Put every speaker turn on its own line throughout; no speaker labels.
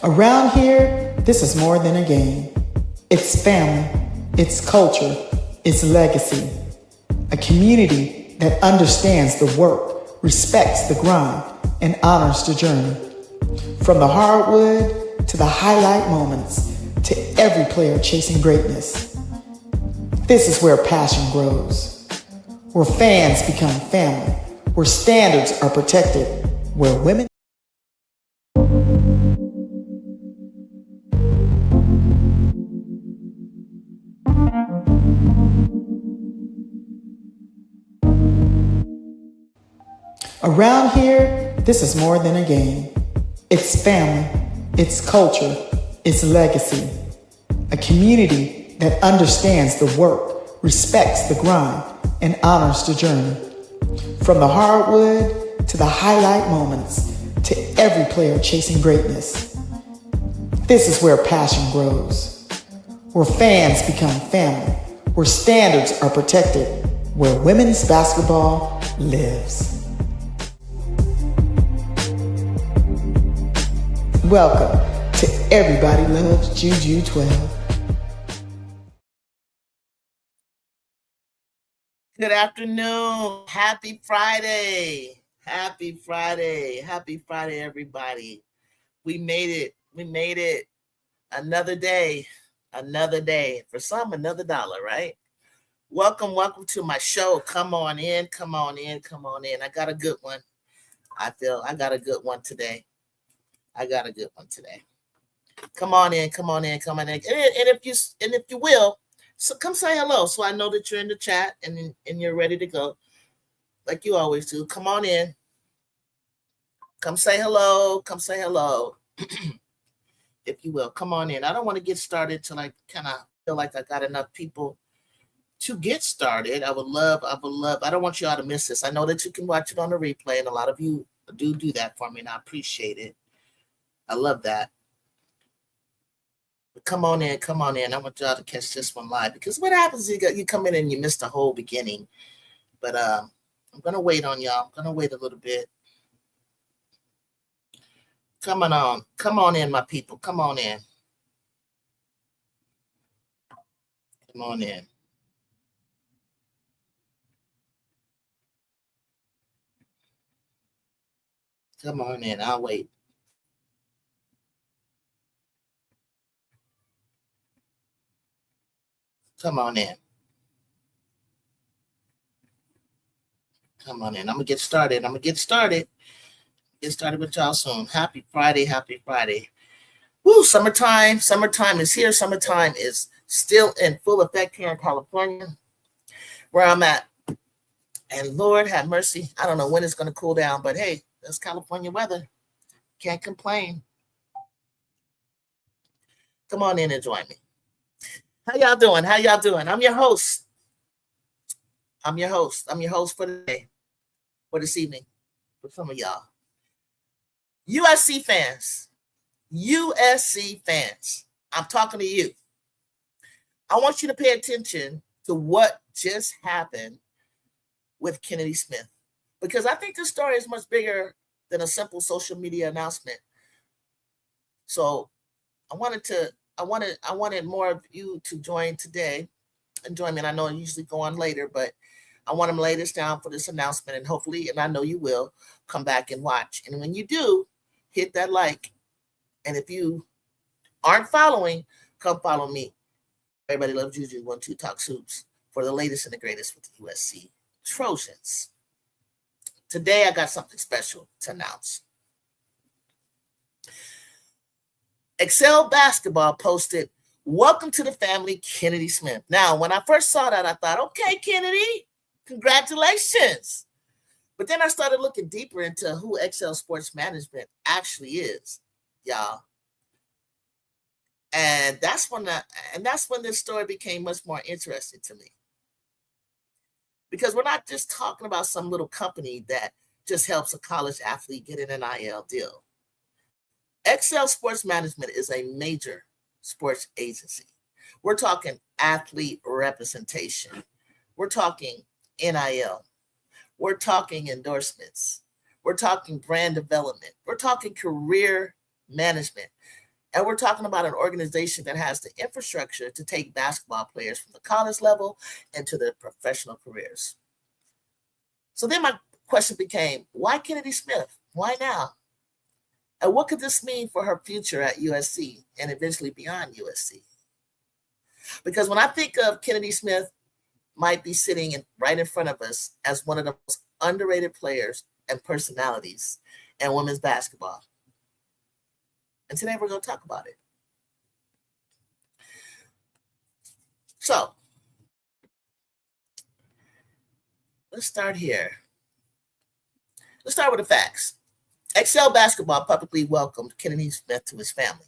Around here, this is more than a game. It's family, it's culture, it's legacy. A community that understands the work, respects the grind, and honors the journey. From the hardwood to the highlight moments, to every player chasing greatness. This is where passion grows, where fans become family, where standards are protected, where women Around here, this is more than a game. It's family, it's culture, it's legacy. A community that understands the work, respects the grind, and honors the journey. From the hardwood to the highlight moments, to every player chasing greatness. This is where passion grows, where fans become family, where standards are protected, where women's basketball lives. Welcome to Everybody Loves JuJu 12.
Good afternoon. Happy Friday. Happy Friday. Happy Friday, everybody. We made it. We made it. Another day. Another day. For some, another dollar, right? Welcome to my show. Come on in. Come on in. Come on in. I got a good one. I got a good one today. Come on in. And if you will, so come say hello so I know that you're in the chat and you're ready to go like you always do. Come on in. Come say hello. If you will, come on in. I don't want to get started till I kind of feel like I got enough people to get started. I would love. I don't want you all to miss this. I know that you can watch it on the replay, and a lot of you do that for me, and I appreciate it. I love that. Come on in. I want y'all to catch this one live because what happens is you come in and you miss the whole beginning. But I'm gonna wait on y'all. I'm gonna wait a little bit. Come on in, my people. Come on in. Come on in. Come on in. I'll wait. Come on in. I'm gonna get started. Get started with y'all soon. Happy Friday. Woo, summertime is here. Summertime is still in full effect here in California, where I'm at. And Lord have mercy, I don't know when it's gonna cool down, but hey, that's California weather. Can't complain. Come on in and join me. How y'all doing? I'm your host. I'm your host for the day, for this evening, for some of y'all. USC fans, I'm talking to you. I want you to pay attention to what just happened with Kennedy Smith, because I think this story is much bigger than a simple social media announcement. So I wanted more of you to join today and join me. And I know I usually go on later, but I want to lay this down for this announcement, and hopefully, and I know you will, come back and watch. And when you do, hit that like. And if you aren't following, come follow me. Everybody Loves JuJu 12 Talk Hoops for the latest and the greatest with the USC Trojans. Today, I got something special to announce. Excel Basketball posted, "Welcome to the family, Kennedy Smith." Now, when I first saw that, I thought, okay, Kennedy, congratulations. But then I started looking deeper into who Excel Sports Management actually is, y'all. And that's when this story became much more interesting to me. Because we're not just talking about some little company that just helps a college athlete get an NIL deal. Excel Sports Management is a major sports agency. We're talking athlete representation. We're talking NIL. We're talking endorsements. We're talking brand development. We're talking career management. And we're talking about an organization that has the infrastructure to take basketball players from the college level into their professional careers. So then my question became, why Kennedy Smith? Why now? And what could this mean for her future at USC and eventually beyond USC? Because when I think of Kennedy Smith, might be sitting right in front of us as one of the most underrated players and personalities in women's basketball. And today we're going to talk about it. So let's start here. Let's start with the facts. Excel Basketball publicly welcomed Kennedy Smith to his family.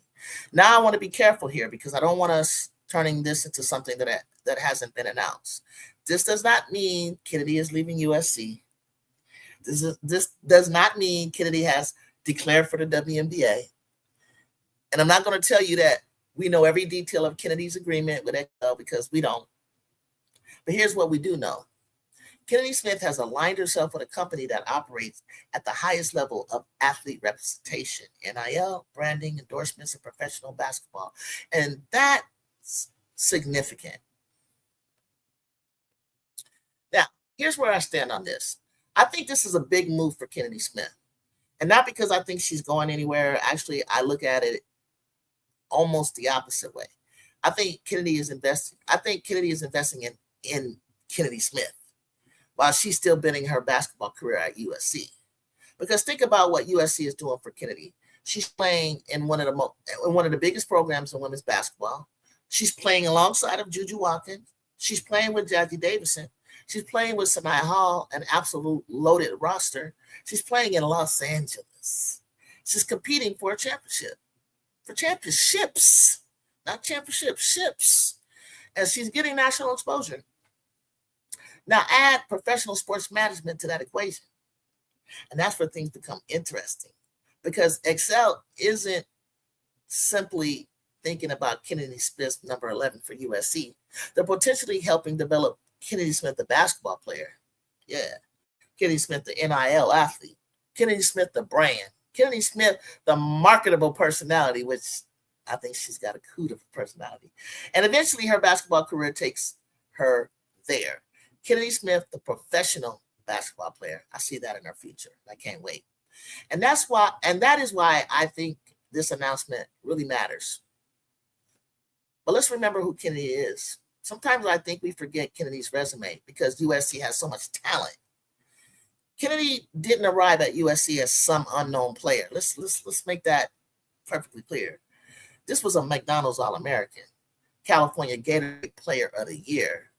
Now I want to be careful here because I don't want us turning this into something that hasn't been announced. This does not mean Kennedy is leaving USC. This does not mean Kennedy has declared for the WNBA. And I'm not going to tell you that we know every detail of Kennedy's agreement with Excel because we don't. But here's what we do know. Kennedy Smith has aligned herself with a company that operates at the highest level of athlete representation, NIL, branding, endorsements, and professional basketball. And that's significant. Now, here's where I stand on this. I think this is a big move for Kennedy Smith. And not because I think she's going anywhere. Actually, I look at it almost the opposite way. I think Kennedy is investing in Kennedy Smith while she's still building her basketball career at USC. Because think about what USC is doing for Kennedy. She's playing in one of the biggest programs in women's basketball. She's playing alongside of JuJu Watkins. She's playing with Jazzy Davidson. She's playing with Sanai Hall, an absolute loaded roster. She's playing in Los Angeles. She's competing for a championship. For championships, not championships, ships. And she's getting national exposure. Now add professional sports management to that equation. And that's where things become interesting. Because Excel isn't simply thinking about Kennedy Smith, number 11 for USC. They're potentially helping develop Kennedy Smith, the basketball player. Yeah. Kennedy Smith, the NIL athlete. Kennedy Smith, the brand. Kennedy Smith, the marketable personality, which I think she's got a coup of personality. And eventually her basketball career takes her there. Kennedy Smith, the professional basketball player. I see that in her future. I can't wait. And that is why I think this announcement really matters. But let's remember who Kennedy is. Sometimes I think we forget Kennedy's resume because USC has so much talent. Kennedy didn't arrive at USC as some unknown player. Let's make that perfectly clear. This was a McDonald's All-American, California Gatorade Player of the Year,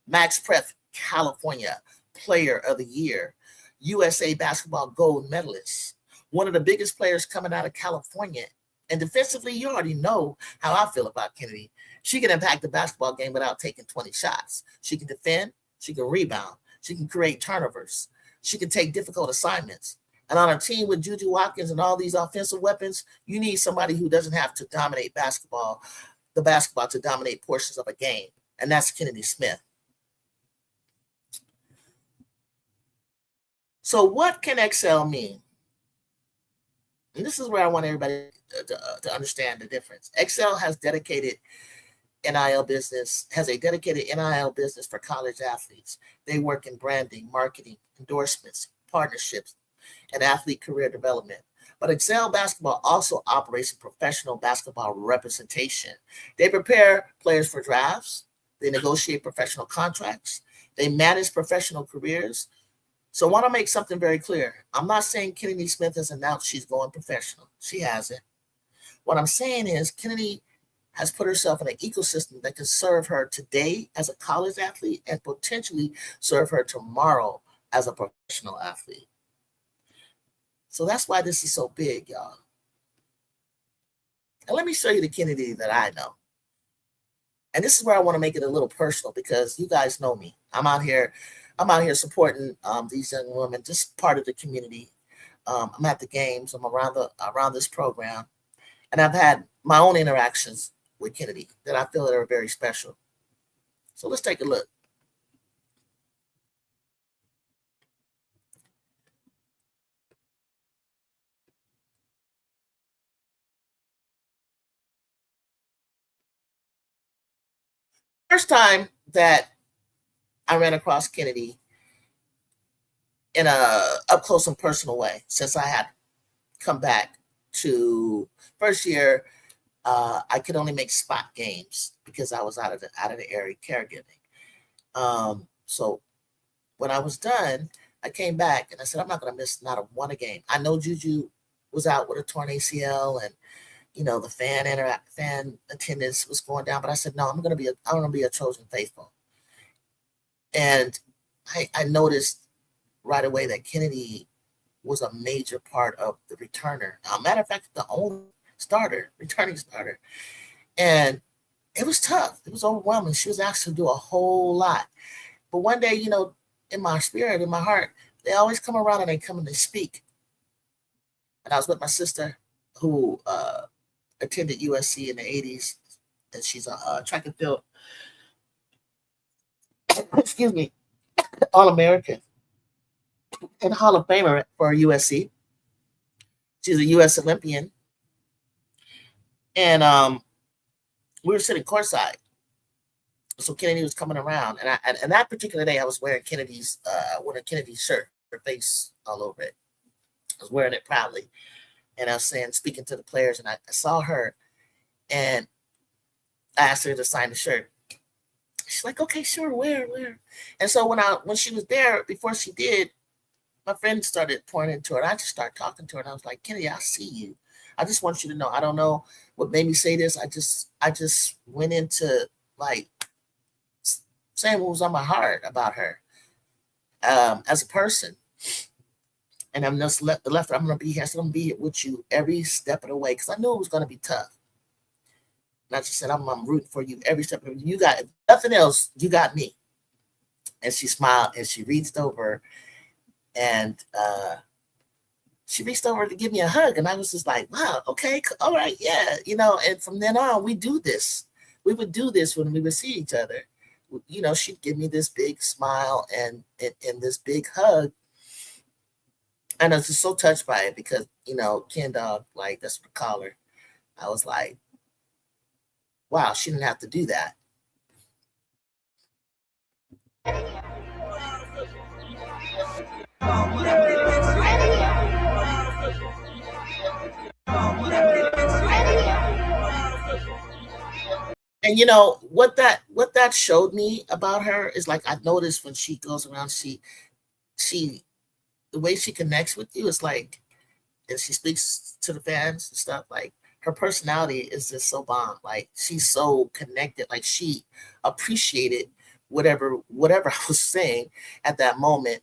Max Prep California Player of the Year, USA Basketball Gold Medalist, one of the biggest players coming out of California. And defensively, you already know how I feel about Kennedy. She can impact the basketball game without taking 20 shots. She can defend, she can rebound, she can create turnovers, she can take difficult assignments. And on a team with JuJu Watkins and all these offensive weapons, you need somebody who doesn't have to dominate the basketball to dominate portions of a game. And that's Kennedy Smith. So what can Excel mean? And this is where I want everybody to understand the difference. Excel has a dedicated NIL business for college athletes. They work in branding, marketing, endorsements, partnerships, and athlete career development. But Excel Basketball also operates in professional basketball representation. They prepare players for drafts. They negotiate professional contracts. They manage professional careers. So I want to make something very clear. I'm not saying Kennedy Smith has announced she's going professional. She hasn't. What I'm saying is Kennedy has put herself in an ecosystem that can serve her today as a college athlete and potentially serve her tomorrow as a professional athlete. So that's why this is so big, y'all. And let me show you the Kennedy that I know. And this is where I want to make it a little personal because you guys know me. I'm out here supporting these young women, just part of the community. I'm at the games. I'm around this program, and I've had my own interactions with Kennedy that I feel that are very special. So let's take a look. First time that I ran across Kennedy in a up close and personal way since I had come back to first year. I could only make spot games because I was out of the area caregiving. So when I was done, I came back and I said, I'm not going to miss not a one a game. I know Juju was out with a torn ACL, and the fan attendance was going down, but I said, no, I'm going to be a Trojan faithful. And I noticed right away that Kennedy was a major part of the returner. Matter of fact, the only returning starter. And it was tough. It was overwhelming. She was asked to do a whole lot. But one day, in my spirit, in my heart, they always come around and they come and they speak. And I was with my sister who attended USC in the 80s, and she's a track and field, excuse me, All-American and Hall of Famer for USC. She's a US Olympian. And we were sitting courtside. So Kennedy was coming around, and that particular day I was wearing Kennedy's shirt, her face all over it. I was wearing it proudly, and I was speaking to the players, and I saw her, and I asked her to sign the shirt. She's like, okay, sure, where? And so when she was there, before she did, my friend started pouring into her, and I just started talking to her, and I was like, Kennedy, I see you. I just want you to know, I don't know what made me say this. I just went into like saying what was on my heart about her as a person. And I'm just left. I'm going to be here. So I'm going to be here with you every step of the way, because I knew it was going to be tough. And I just said, I'm rooting for you every step of the way. You got nothing else. You got me. And she smiled and she reached over and she reached over to give me a hug. And I was just like, wow, okay, all right, yeah. And from then on, we do this. We would do this when we would see each other. She'd give me this big smile and this big hug. And I was just so touched by it because, Ken Dog, like, that's what I call her. I was like, wow, she didn't have to do that. And what that showed me about her is, like, I noticed when she goes around, she the way she connects with you is like, and she speaks to the fans and stuff, like, her personality is just so bomb. Like, she's so connected. Like, she appreciated whatever I was saying at that moment.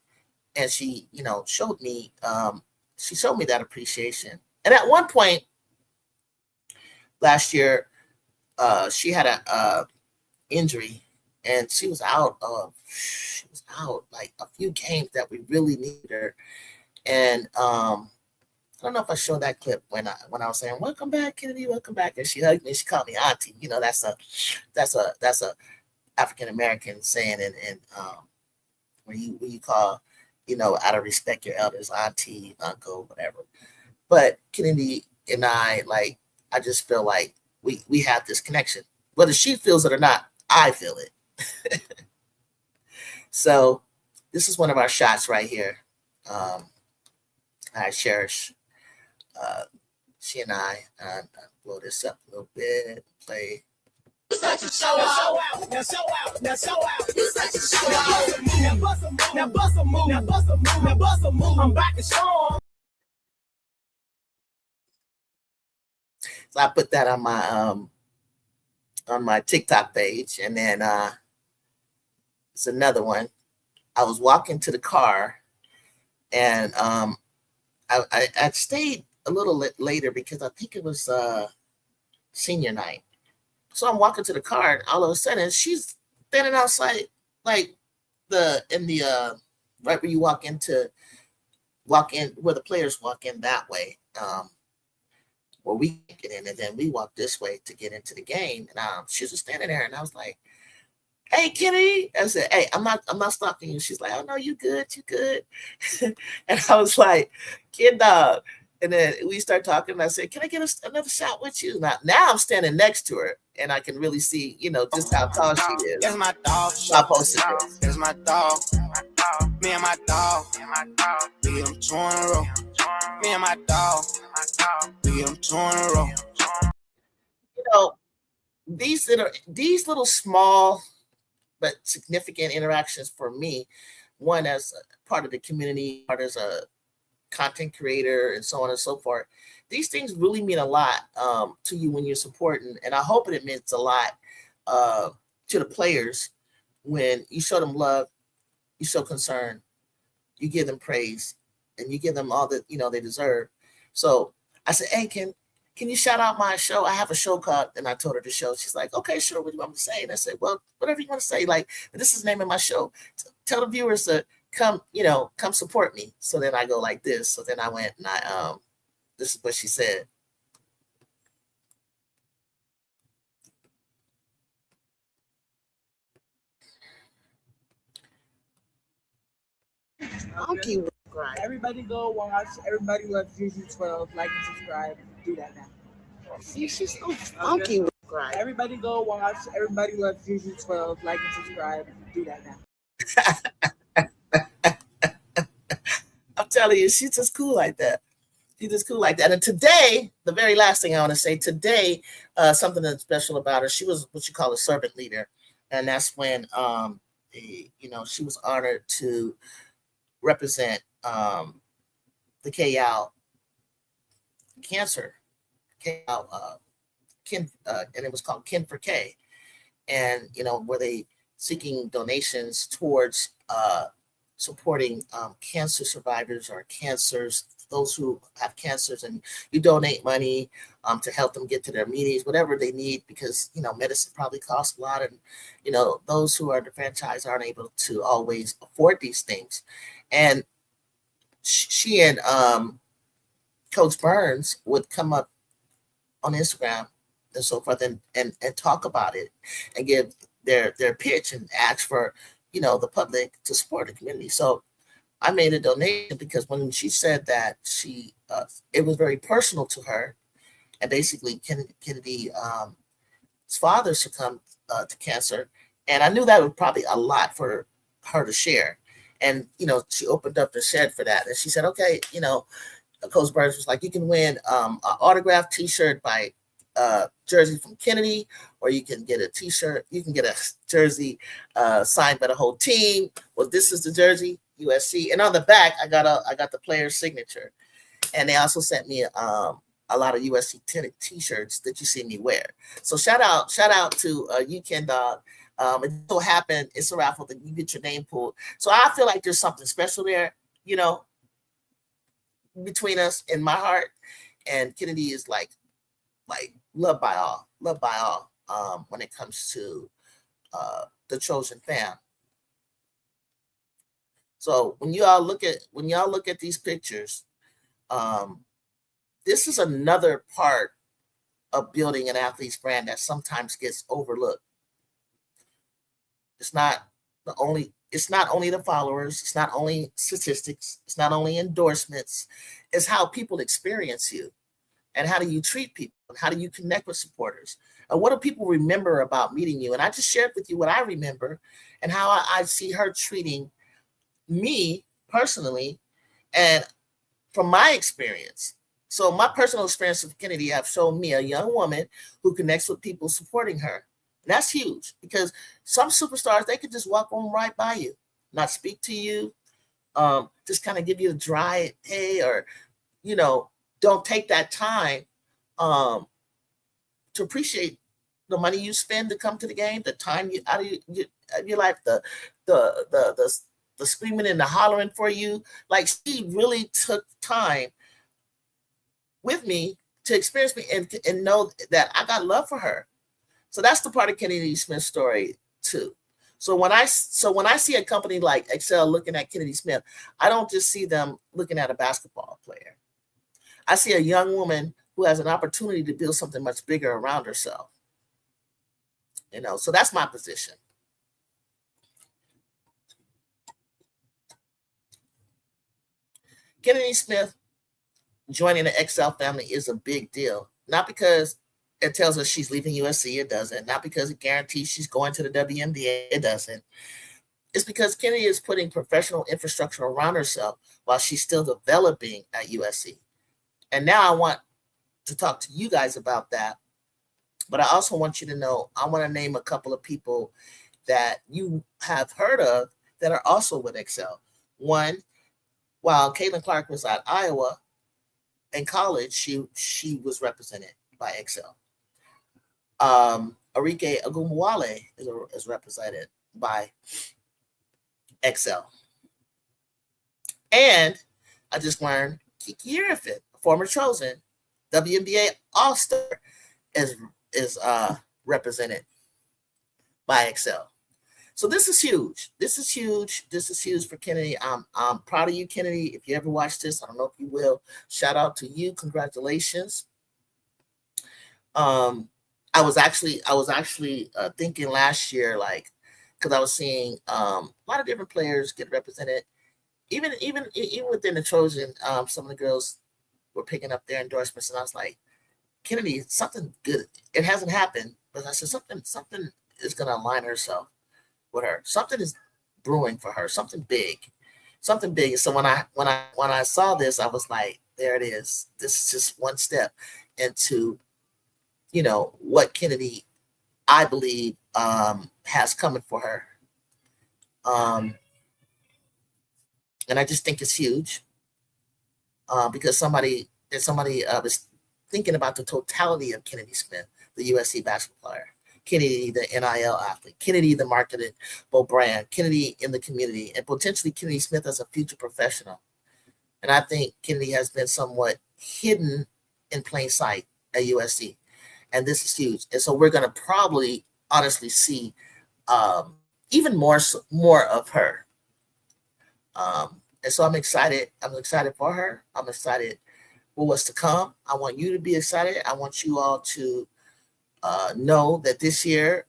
And she, showed me that appreciation. And at one point last year, she had a injury, and she was out like a few games that we really needed her. And I don't know if I showed that clip when I was saying, "Welcome back, Kennedy, welcome back," and she hugged me. She called me auntie. That's a African American saying, and when you call, out of respect, your elders, auntie, uncle, whatever. But Kennedy and I just feel like we have this connection. Whether she feels it or not, I feel it. So this is one of our shots right here. I cherish she and I. Blow this up a little bit. Play. You such a show out. Now show out. Now show out. You such a show out. Now bust a move. Now bust a move. Now bust a move. Now bust a move. I'm back to show. So I put that on my TikTok page, and then it's another one. I was walking to the car, and I stayed a little later because I think it was senior night. So I'm walking to the car, and all of a sudden she's standing outside, like right where you walk in where the players walk in that way. Where we get in, and then we walk this way to get into the game. And she was just standing there, and I was like, "Hey, Kitty," I said, "Hey, I'm not stalking you." She's like, "Oh no, you good, you good." And I was like, "Kid Dog," And then we start talking, and I said, "Can I get another shot with you?" Now I'm standing next to her, and I can really see, just how tall she is.
That's my dog.
So I posted this.
That's my dog. Me and my dog. We get them 2 in a row. Me and my dog. We get them 2 in a row.
These little small but significant interactions for me, one as a part of the community, part as a content creator, and so on and so forth. These things really mean a lot to you when you're supporting, and I hope it means a lot to the players when you show them love, you show concern, you give them praise, and you give them all that they deserve. So I said, "Hey, can you shout out my show? I have a show called," and I told her the show. She's like, "Okay, sure. What do you want me to say?" And I said, "Well, whatever you want to say. Like, this is the name of my show. Tell the viewers to come support me." So then I go like this. So then I went and this is what she said.
Okay. Everybody go watch. Everybody loves JuJu 12. Like and subscribe. Do that now.
See, she's so funky.
Everybody go watch. Everybody loves JuJu 12. Like and subscribe. Do that now.
I'm telling you, she's just cool like that. She's just cool like that. And today, the very last thing I want to say today, something that's special about her. She was what you call a servant leader, and that's when she was honored to represent the KL cancer, KL kin, and it was called Kin for K, and were they seeking donations towards supporting cancer survivors or those who have cancers, and you donate money to help them get to their meetings, whatever they need, because medicine probably costs a lot, and those who are disenfranchised aren't able to always afford these things. And she and Coach Burns would come up on Instagram and so forth and talk about it and give their pitch and ask for the public to support the community. So I made a donation because when she said that it was very personal to her, and basically Kennedy's father succumbed to cancer, and I knew that was probably a lot for her to share. And she opened up the shed for that, and she said, "Okay, Coach Burns was like, you can win an autographed T-shirt by jersey from Kennedy, or you can get a T-shirt. You can get a jersey signed by the whole team. Well, this is the jersey, USC, and on the back, I got the player's signature, and they also sent me a lot of USC T-shirts that you see me wear. So shout out to you, Ken Dog. It so happened it's a raffle that you get your name pulled. So I feel like there's something special there, between us in my heart. And Kennedy is like loved by all when it comes to the chosen fam. So when y'all look at these pictures, this is another part of building an athlete's brand that sometimes gets overlooked. It's not only the followers, it's not only statistics, it's not only endorsements, it's how people experience you, and how do you treat people, and how do you connect with supporters, and what do people remember about meeting you. And I just shared with you what I remember and how I see her treating me personally and from my experience. So my personal experience with Kennedy have shown me a young woman who connects with people supporting her. And that's huge, because some superstars, they could just walk on right by you, not speak to you, just kind of give you a dry hey, or, don't take that time to appreciate the money you spend to come to the game, the time you out of your life, the screaming and the hollering for you. Like, she really took time with me to experience me and know that I got love for her. So that's the part of Kennedy Smith's story too. So when I see a company like Excel looking at Kennedy Smith, I don't just see them looking at a basketball player. I see a young woman who has an opportunity to build something much bigger around herself. So that's my position. Kennedy Smith joining the XL family is a big deal. Not because it tells us she's leaving USC, it doesn't. Not because it guarantees she's going to the WNBA, it doesn't. It's because Kennedy is putting professional infrastructure around herself while she's still developing at USC. And now I want to talk to you guys about that. But I also want you to know, I want to name a couple of people that you have heard of that are also with Excel. One, while Caitlin Clark was at Iowa in college, she was represented by Excel. Arike Agumwale is represented by Excel. And I just learned Kiki Irifit, former Trojan, WNBA All-Star, is represented by Excel. So this is huge. This is huge. This is huge for Kennedy. I'm proud of you, Kennedy. If you ever watch this, I don't know if you will. Shout out to you. Congratulations. I was actually thinking last year, like, because I was seeing a lot of different players get represented, even within the Trojan. Some of the girls were picking up their endorsements, and I was like, Kennedy, something good. It hasn't happened, but I said something is going to align herself with her. Something is brewing for her. Something big. So when I saw this, I was like, there it is. This is just one step into, what Kennedy, I believe, has coming for her. And I just think it's huge because somebody was thinking about the totality of Kennedy Smith, the USC basketball player, Kennedy, the NIL athlete, Kennedy, the marketable brand, Kennedy in the community, and potentially Kennedy Smith as a future professional. And I think Kennedy has been somewhat hidden in plain sight at USC. And this is huge. And so we're going to probably honestly see even more of her. And so I'm excited. I'm excited for her. I'm excited for what's to come. I want you to be excited. I want you all to know that this year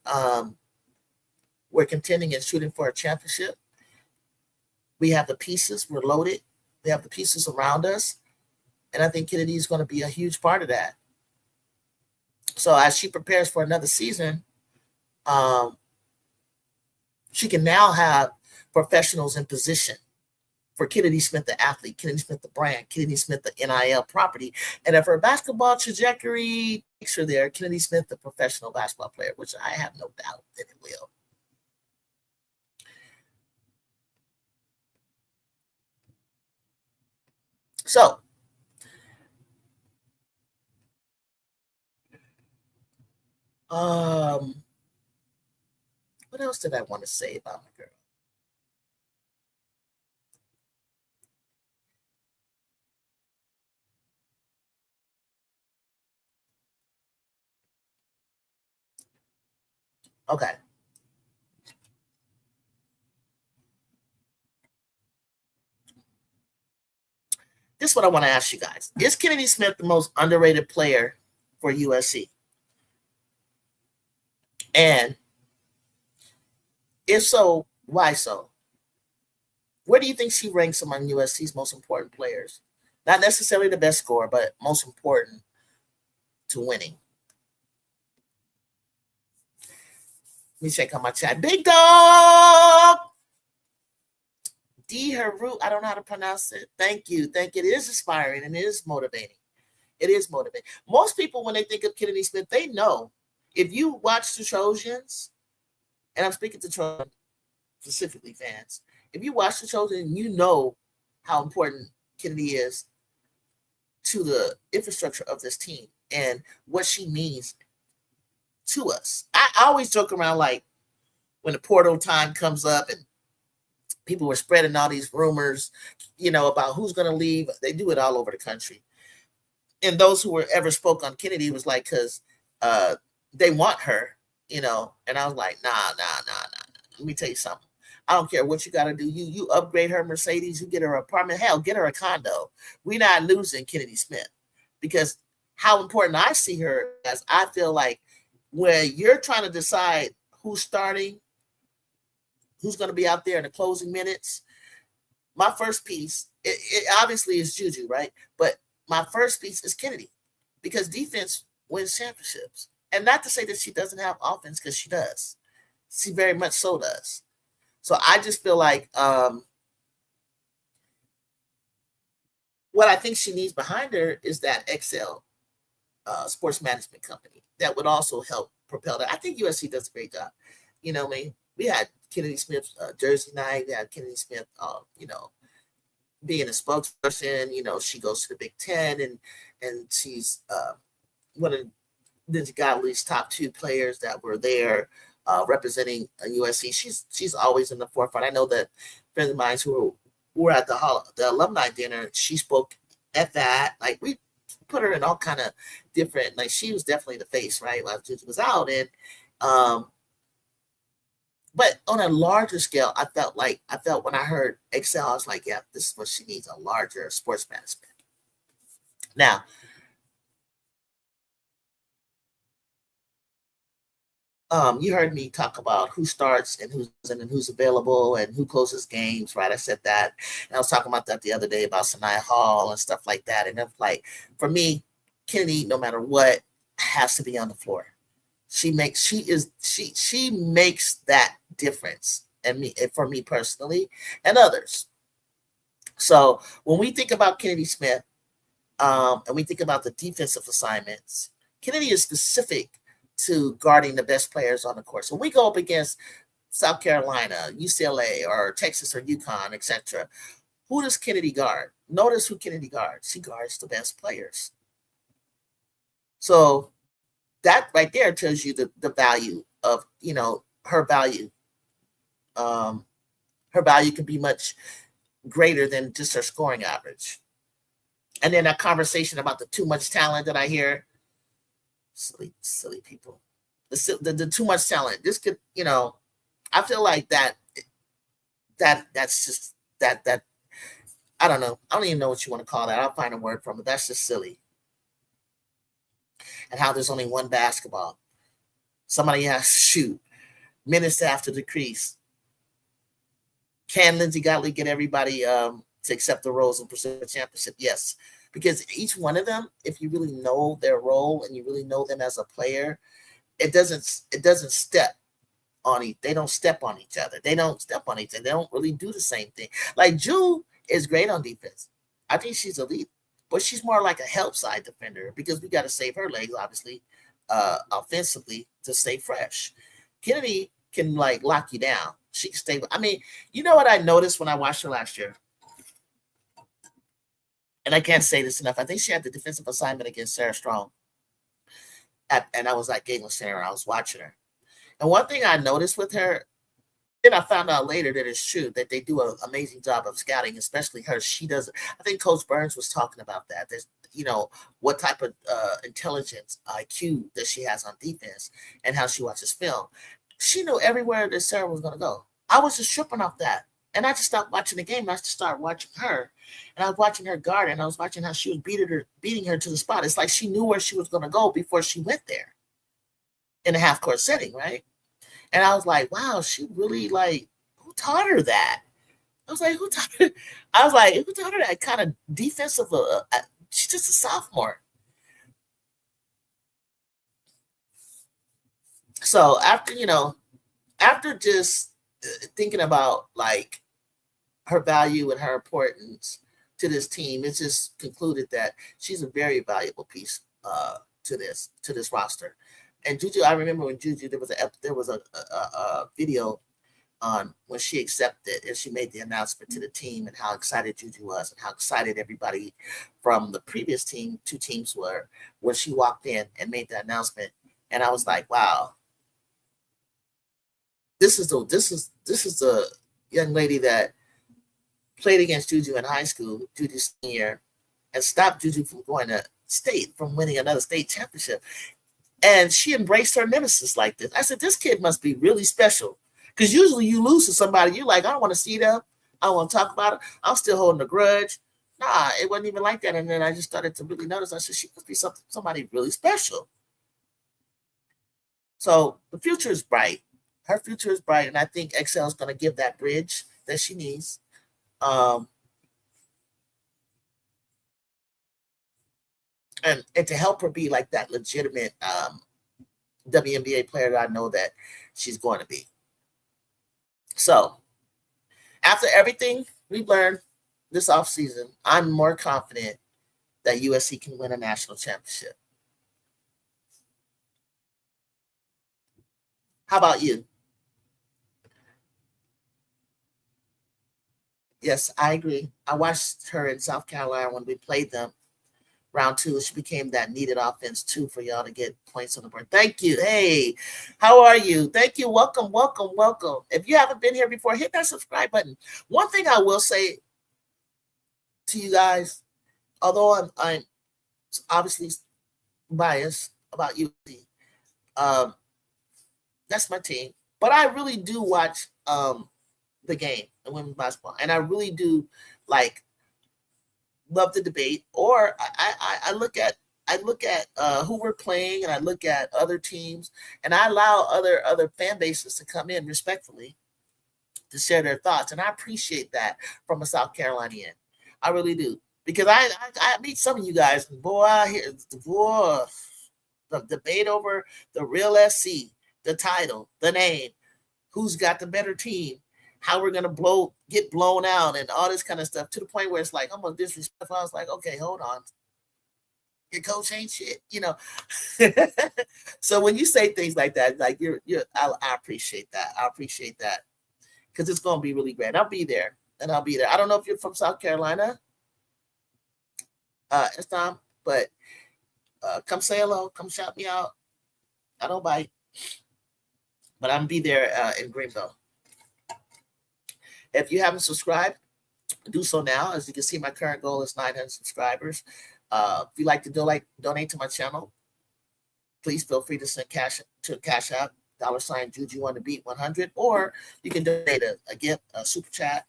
we're contending and shooting for a championship. We have the pieces. We're loaded. We have the pieces around us. And I think Kennedy is going to be a huge part of that. So as she prepares for another season, she can now have professionals in position for Kennedy Smith, the athlete, Kennedy Smith, the brand, Kennedy Smith, the NIL property. And if her basketball trajectory takes her there, Kennedy Smith, the professional basketball player, which I have no doubt that it will. So, what else did I want to say about my girl? Okay. This is what I want to ask you guys. Is Kennedy Smith the most underrated player for USC? And if so, why so? Where do you think she ranks among USC's most important players? Not necessarily the best scorer, but most important to winning. Let me check on my chat. Big Dog! D. Haru, I don't know how to pronounce it. Thank you. It is inspiring and it is motivating. It is motivating. Most people, when they think of Kennedy Smith, they know. If you watch the Trojans, and I'm speaking to Trojan specifically fans, if you watch the Trojans, you know how important Kennedy is to the infrastructure of this team and what she means to us. I always joke around like when the portal time comes up and people were spreading all these rumors, about who's going to leave. They do it all over the country. And those who were ever spoke on Kennedy was like, because they want her, and I was like, nah. Let me tell you something. I don't care what you got to do. You upgrade her Mercedes, you get her an apartment, hell, get her a condo. We're not losing Kennedy Smith because how important I see her as, I feel like when you're trying to decide who's starting, who's going to be out there in the closing minutes, my first piece, it obviously is JuJu, right? But my first piece is Kennedy, because defense wins championships. And not to say that she doesn't have offense, because she does. She very much so does. So I just feel like what I think she needs behind her is that Excel sports management company that would also help propel that. I think USC does a great job. You know what I mean? We had Kennedy Smith Jersey night. We had Kennedy Smith, being a spokesperson. She goes to the Big Ten, and she's one of Lindsey Gottlieb's top 2 players that were there representing USC. She's always in the forefront. I know that friends of mine who were at the alumni dinner, she spoke at that. Like, we put her in all kind of different, like, she was definitely the face, right, while JuJu was out. And but on a larger scale, I felt when I heard Excel, I was like, yeah, this is what she needs, a larger sports management. Now, you heard me talk about who starts and who's available and who closes games, right? I said that. And I was talking about that the other day about Sanaya Hall and stuff like that. And it's like, for me, Kennedy, no matter what, has to be on the floor. She makes that difference, and for me personally and others. So when we think about Kennedy Smith, and we think about the defensive assignments, Kennedy is specific to guarding the best players on the court. So when we go up against South Carolina, UCLA, or Texas, or UConn, etc., who does Kennedy guard? Notice who Kennedy guards. She guards the best players. So that right there tells you the value of, her value. Her value can be much greater than just her scoring average. And then that conversation about the too much talent that I hear, silly people, the too much talent. This could, I feel like that's just that I don't know. I don't even know what you want to call that. I'll find a word from it. That's just silly. And how there's only one basketball. Somebody has to shoot. Minutes after the crease. Can Lindsey Gottlieb get everybody to accept the roles and pursue a championship? Yes. Because each one of them, if you really know their role and you really know them as a player, it doesn't step on they don't step on each other. They don't step on each other. They don't really do the same thing. Like, Ju is great on defense. I think she's elite, but she's more like a help side defender, because we got to save her legs, obviously, offensively, to stay fresh. Kennedy can, like, lock you down. She can stay. I mean, you know what I noticed when I watched her last year? And I can't say this enough. I think she had the defensive assignment against Sarah Strong. And I was at Galen Center. I was watching her. And one thing I noticed with her, and I found out later that it's true, that they do an amazing job of scouting, especially her. She does. I think Coach Burns was talking about that. There's, what type of intelligence, IQ that she has on defense, and how she watches film. She knew everywhere that Sarah was going to go. I was just tripping off that. And I just stopped watching the game. And I just started watching her. And I was watching her guard, and I was watching how she was beating her to the spot. It's like she knew where she was going to go before she went there in a half-court setting, right? And I was like, wow, she really, like, who taught her that? I was like, who taught her that kind of defensive? She's just a sophomore. So after just thinking about, like, her value and her importance to this team, it's just concluded that she's a very valuable piece to this roster. And JuJu, I remember when JuJu, there was a video on when she accepted and she made the announcement to the team, and how excited JuJu was, and how excited everybody from the previous two teams were when she walked in and made the announcement. And I was like, wow, this is the young lady that played against JuJu in high school, JuJu senior, and stopped JuJu from going to state, from winning another state championship. And she embraced her nemesis like this. I said, this kid must be really special. Because usually you lose to somebody, you're like, I don't want to see them. I don't want to talk about it. I'm still holding a grudge. Nah, it wasn't even like that. And then I just started to really notice. I said, she must be somebody really special. So the future is bright. Her future is bright. And I think Excel is going to give that bridge that she needs. and to help her be like that legitimate WNBA player that I know that she's going to be. So after everything we've learned this offseason, I'm more confident that USC can win a national championship. How about you? Yes, I agree. I watched her in South Carolina when we played them round 2. She became that needed offense too for y'all to get points on the board. Thank you. Hey, how are you? Thank you. Welcome, welcome, welcome. If you haven't been here before, hit that subscribe button. One thing I will say to you guys, although I'm obviously biased about USC, that's my team, but I really do watch the game in women's basketball, and I really do love the debate. Or I look at who we're playing, and I look at other teams, and I allow other fan bases to come in respectfully to share their thoughts, and I appreciate that from a South Carolinian. I really do, because I meet some of you guys, and boy, I hear the debate over the real SC, the title, the name, who's got the better team, how we're gonna get blown out, and all this kind of stuff, to the point where it's like almost disrespectful. I was like, okay, hold on, your coach ain't shit, you know. So when you say things like that, like I appreciate that. I appreciate that, because it's gonna be really great. I'll be there, and I'll be there. I don't know if you're from South Carolina, it's time, but come say hello, come shout me out. I don't bite, but I'm gonna be there in Greenville. If you haven't subscribed, do so now. As you can see, my current goal is 900 subscribers. If you'd like to donate to my channel, please feel free to send cash app, $ JuJu on the beat 100, or you can donate a gift, a super chat,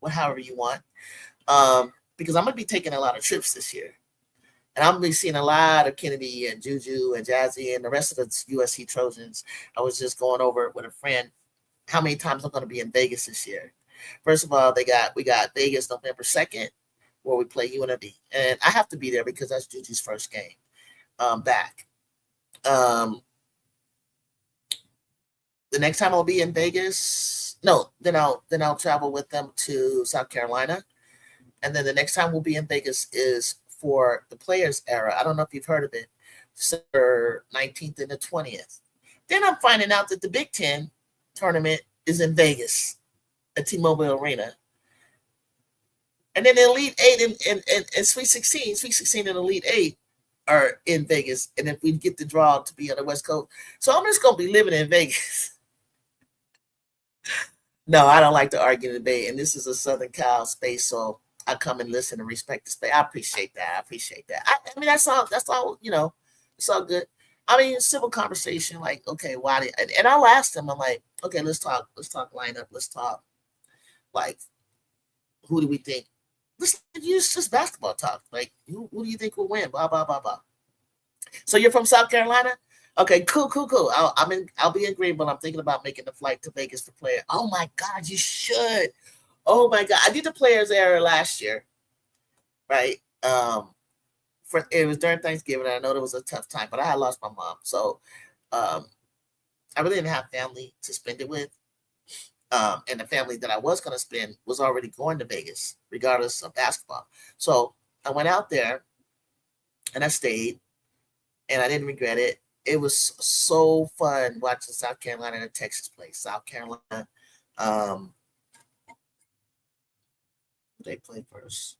however you want. Because I'm gonna be taking a lot of trips this year, and I'm gonna be seeing a lot of Kennedy and JuJu and Jazzy and the rest of the USC Trojans. I was just going over it with a friend how many times I'm going to be in Vegas this year. First of all, we got Vegas November 2nd, where we play UNLV, and I have to be there because that's JuJu's first game back. The next time I'll be in Vegas, then I'll travel with them to South Carolina, and then the next time we'll be in Vegas is for the Players Era. I don't know if you've heard of it, December 19th and the 20th. Then I'm finding out that the Big Ten tournament is in Vegas at T-Mobile Arena, and then the Elite 8 and Sweet 16 and Elite 8 are in Vegas. And if we get the draw to be on the West Coast, so I'm just gonna be living in Vegas. No, I don't like to argue and debate, and this is a Southern Cal space, so I come and listen and respect the space. I appreciate that. I mean, that's all. You know, it's all good. I mean, civil conversation, like, okay, why? And I'll ask them. I'm like, okay, let's talk lineup. Let's talk, like, who do we think? Let's use just basketball talk. Like, who do you think will win? Blah blah blah blah. So you're from South Carolina? Okay, cool. I'll be in Greenville. I'm thinking about making the flight to Vegas to play. Oh my God, you should. Oh my God, I did the Players Era last year, right? It was during Thanksgiving, and I know it was a tough time, but I had lost my mom, so I really didn't have family to spend it with, and the family that I was going to spend was already going to Vegas, regardless of basketball. So I went out there, and I stayed, and I didn't regret it. It was so fun watching South Carolina and Texas play. South Carolina, they played first.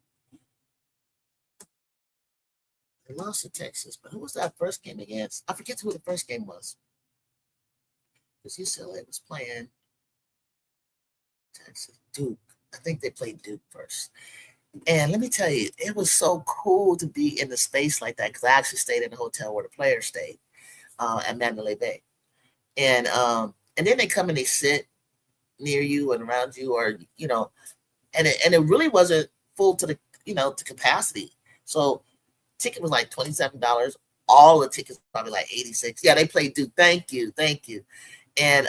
They lost to Texas, but who was that first game against? I forget who the first game was. Because UCLA was playing Texas, Duke. I think they played Duke first. And let me tell you, it was so cool to be in the space like that, because I actually stayed in the hotel where the players stayed at Mandalay Bay. And then they come and they sit near you and around you, or, you know, and it really wasn't full to the, you know, to capacity. So ticket was like $27. All the tickets probably like $86. Yeah, they played Duke. Thank you. And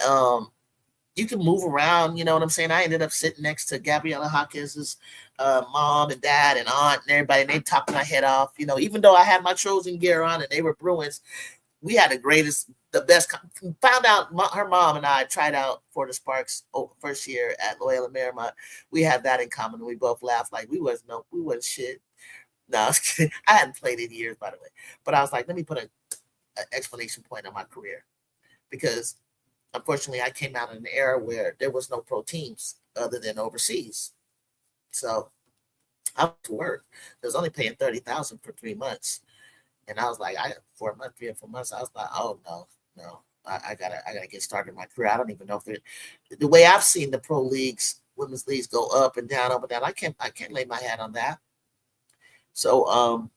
you can move around. You know what I'm saying? I ended up sitting next to Gabriella Hawkins's mom and dad and aunt and everybody, and they talked my head off. You know, even though I had my Trojan gear on and they were Bruins, we had the best. Found out her mom and I tried out for the Sparks first year at Loyola Marymount. We had that in common. We both laughed like we wasn't shit. No, I was kidding. I hadn't played in years, by the way. But I was like, let me put an explanation point on my career, because unfortunately I came out in an era where there was no pro teams other than overseas. So I went to work. They was only paying $30,000 for 3 months. And I was like, I got 4 months, 3 or 4 months. I was like, oh no. I gotta get started in my career. I don't even know if the way I've seen the pro leagues, women's leagues go up and down. I can't lay my hat on that. So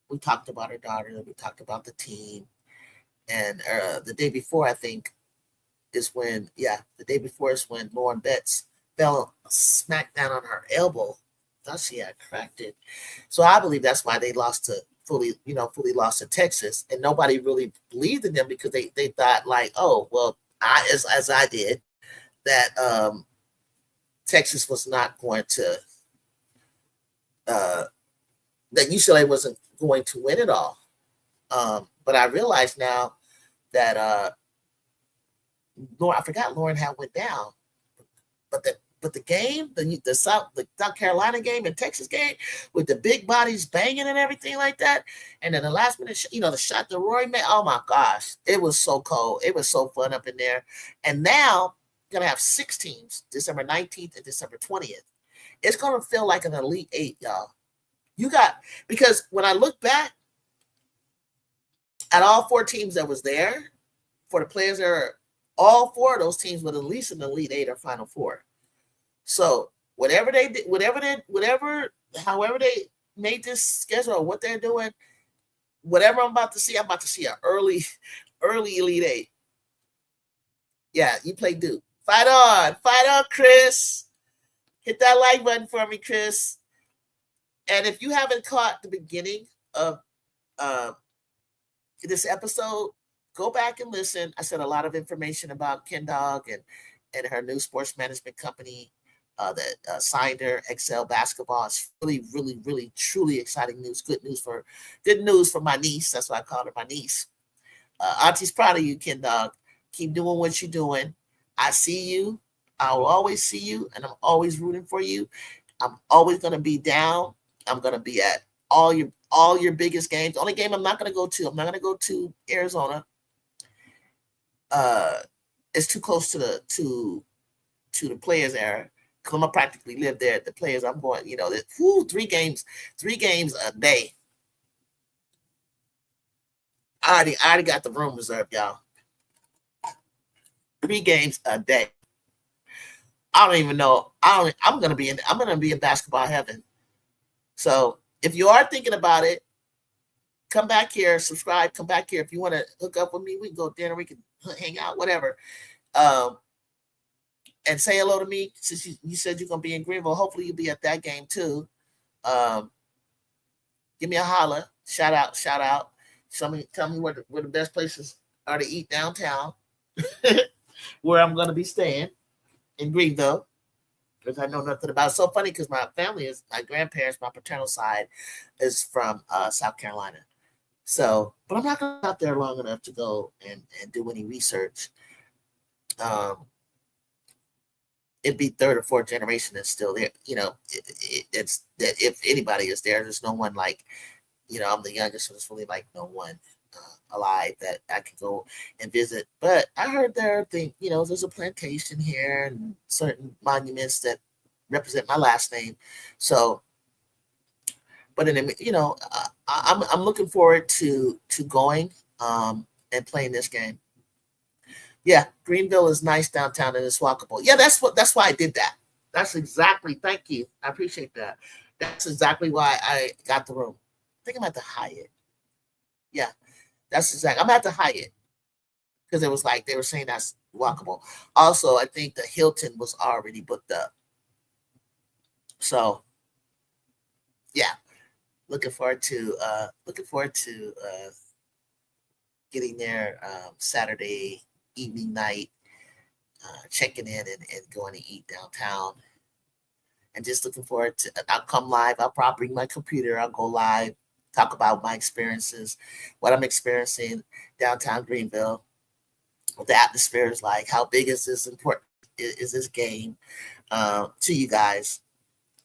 we talked about her daughter, we talked about the team. And the day before, I think, the day before is when Lauren Betts fell smack down on her elbow. Thought she had cracked it. So I believe that's why they fully lost to Texas, and nobody really believed in them, because they thought like, oh well, as I did, that Texas was not going to that UCLA wasn't going to win it all. But I realize now that I forgot Lauren had went down, but the game, the South Carolina game and Texas game, with the big bodies banging and everything like that, and then the last minute, the shot that Roy made. Oh my gosh, it was so cold. It was so fun up in there. And now we're gonna have 6 teams, December 19th and December 20th. It's gonna feel like an Elite 8, y'all. Because when I look back at all 4 teams that was there, for the players that are, all 4 of those teams with at least an Elite 8 or Final 4. So however they made this schedule or what they're doing, whatever I'm about to see an early Elite 8. Yeah, you play Duke. Fight on, Chris. Hit that like button for me, Chris. And if you haven't caught the beginning of this episode, go back and listen. I said a lot of information about Ken Dog and her new sports management company that signed her, Excel Basketball. It's really, really, really, truly exciting news. Good news for my niece. That's why I called her my niece. Auntie's proud of you, Ken Dog. Keep doing what you're doing. I see you. I will always see you, and I'm always rooting for you. I'm always going to be down. I'm going to be at all your biggest games. The only game I'm not going to go to Arizona. It's too close to the Players era. Because I'm gonna practically live there. The Players, I'm going. 3 games a day. I already got the room reserved, y'all. 3 games a day. I don't even know. I'm gonna be in basketball heaven. So if you are thinking about it, come back here, subscribe, come back here. If you want to hook up with me, we can go dinner, we can hang out, whatever. And say hello to me, since you said you're gonna be in Greenville. Hopefully you'll be at that game too. Give me a holler. Shout out. Tell me where the best places are to eat downtown, where I'm gonna be staying in Greenville, because I know nothing about it. It's so funny because my grandparents, my paternal side, is from South Carolina. So, but I'm not going to be out there long enough to go and do any research. It'd be 3rd or 4th generation that's still there. It's that if anybody is there, there's no one like, I'm the youngest, so there's really like no one alive that I can go and visit. But I heard there's a plantation here and certain monuments that represent my last name. So, but I'm looking forward to going and playing this game. Yeah, Greenville is nice downtown and it's walkable. Yeah, that's why I did that. That's exactly. Thank you. I appreciate that. That's exactly why I got the room. I think I'm at the Hyatt. Yeah, that's exactly. I'm at the Hyatt because it was like they were saying that's walkable. Also, I think the Hilton was already booked up. So, yeah, looking forward to getting there Saturday evening night. checking in and going to eat downtown. And just looking forward to, I'll come live. I'll probably bring my computer. I'll go live, talk about my experiences, what I'm experiencing downtown Greenville, what the atmosphere is like, how big is this important, is this game to you guys.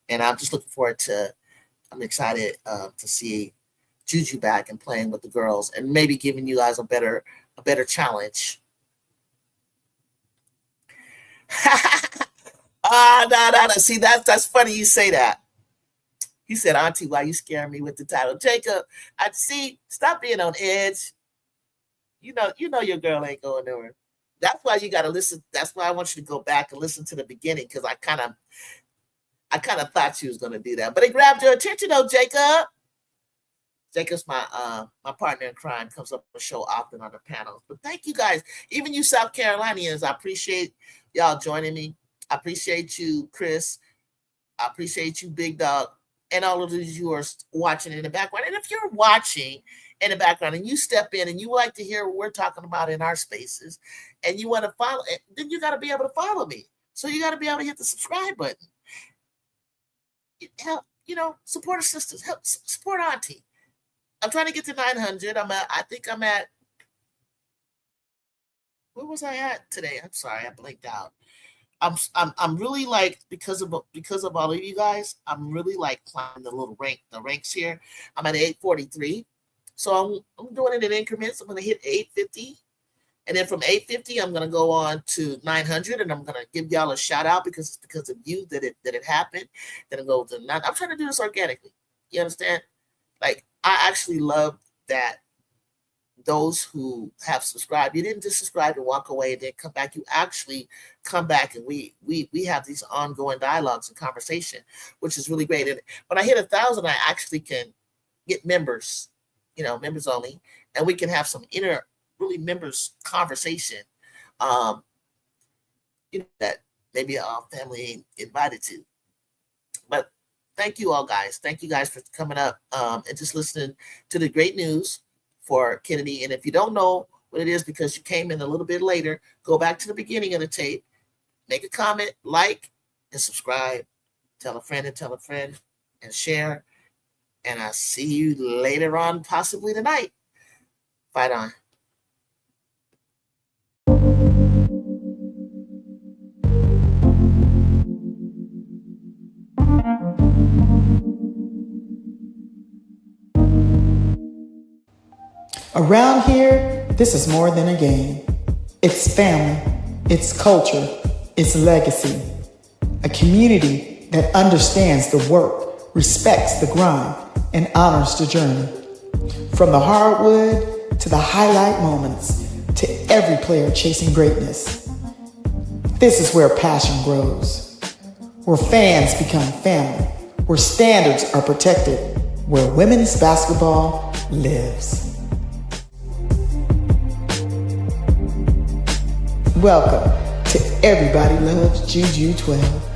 And I'm just looking forward to, I'm excited to see JuJu back and playing with the girls and maybe giving you guys a better challenge. No. See, that's funny you say that. He said, Auntie, why you scaring me with the title? Jacob, I see, stop being on edge. You know your girl ain't going nowhere. That's why you got to listen. That's why I want you to go back and listen to the beginning, because I kind of thought she was going to do that. But it grabbed your attention, though, Jacob. Jacob's my partner in crime, comes up on the show often on the panels. But thank you guys. Even you South Carolinians, I appreciate y'all joining me. I appreciate you, Chris. I appreciate you, Big Dog, and all of these you are watching in the background. And if you're watching in the background and you step in and you like to hear what we're talking about in our spaces and you want to follow, then you got to be able to follow me. So you got to be able to hit the subscribe button. Help, support our sisters. Help support Auntie. I'm trying to get to 900. I think I'm at, where was I at today? I'm sorry, I blinked out. I'm really like, because of all of you guys, I'm really like climbing the ranks here. I'm at 843. So I'm doing it in increments. I'm going to hit 850. And then from 850, I'm going to go on to 900, and I'm going to give y'all a shout out because it's because of you that it happened. Then I go to 9. I'm trying to do this organically. You understand? Like, I actually love that those who have subscribed, you didn't just subscribe and walk away and then come back. You actually come back, and we have these ongoing dialogues and conversation, which is really great. And when I hit 1,000, I actually can get members, members only, and we can have some really members conversation, that maybe our family ain't invited to. But thank you all, guys. Thank you guys for coming up and just listening to the great news for Kennedy. And if you don't know what it is because you came in a little bit later, go back to the beginning of the tape, make a comment, like, and subscribe. Tell a friend and share. And I'll see you later on, possibly tonight. Fight on.
Around here, this is more than a game. It's family, it's culture, it's legacy. A community that understands the work, respects the grind, and honors the journey. From the hardwood to the highlight moments, to every player chasing greatness. This is where passion grows, where fans become family, where standards are protected, where women's basketball lives. Welcome to Everybody Loves JuJu 12.